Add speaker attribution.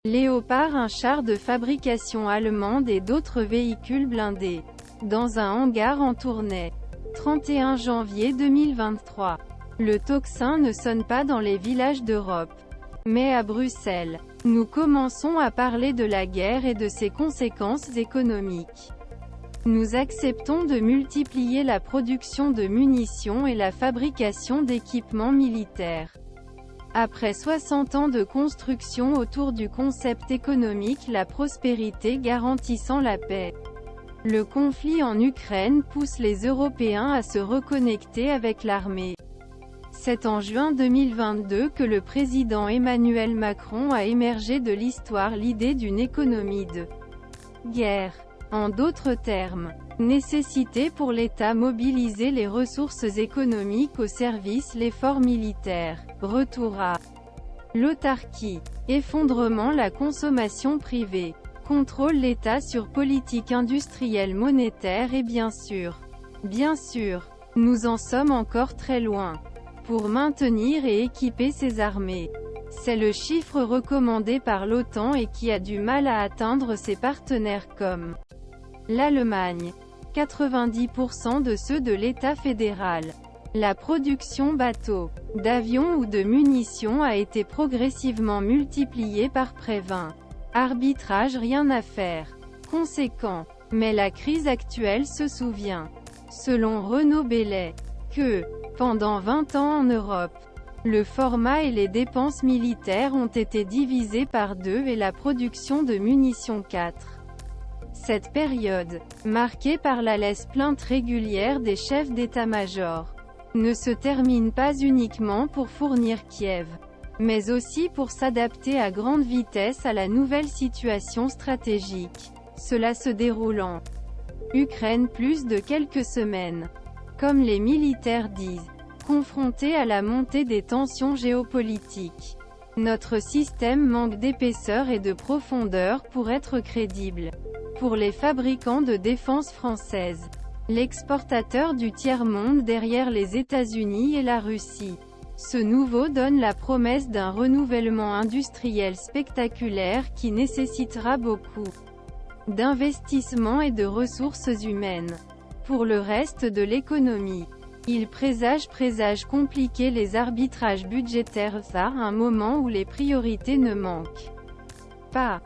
Speaker 1: Léopard, un char de fabrication allemande et d'autres véhicules blindés. Dans un hangar en Tournai. 31 janvier 2023. Le tocsin ne sonne pas dans les villages d'Europe. Mais à Bruxelles, nous commençons à parler de la guerre et de ses conséquences économiques. Nous acceptons de multiplier la production de munitions et la fabrication d'équipements militaires. Après 60 ans de construction autour du concept économique, la prospérité garantissant la paix. Le conflit en Ukraine pousse les Européens à se reconnecter avec l'armée. C'est en juin 2022 que le président Emmanuel Macron a émergé de l'histoire l'idée d'une économie de guerre. En d'autres termes, nécessité pour l'État mobiliser les ressources économiques au service l'effort militaire, retour à l'autarkie, effondrement la consommation privée, contrôle l'État sur politique industrielle monétaire et bien sûr, nous en sommes encore très loin. Pour maintenir et équiper ses armées. C'est le chiffre recommandé par l'OTAN et qui a du mal à atteindre ses partenaires comme l'Allemagne. 90% de ceux de l'État fédéral. La production bateaux, d'avions ou de munitions a été progressivement multipliée par près 20. Arbitrage, rien à faire. Conséquent. Mais la crise actuelle se souvient, selon Renaud Bellet, que, pendant 20 ans en Europe, le format et les dépenses militaires ont été divisés par 2 et la production de munitions 4. Cette période, marquée par la laisse-plainte régulière des chefs d'état-major, ne se termine pas uniquement pour fournir Kiev, mais aussi pour s'adapter à grande vitesse à la nouvelle situation stratégique. Cela se déroule en Ukraine plus de quelques semaines. Comme les militaires disent, confrontés à la montée des tensions géopolitiques. Notre système manque d'épaisseur et de profondeur pour être crédible. Pour les fabricants de défense française, l'exportateur du tiers-monde derrière les États-Unis et la Russie. Ce nouveau donne la promesse d'un renouvellement industriel spectaculaire qui nécessitera beaucoup d'investissements et de ressources humaines. Pour le reste de l'économie, il présage compliquer les arbitrages budgétaires à un moment où les priorités ne manquent pas.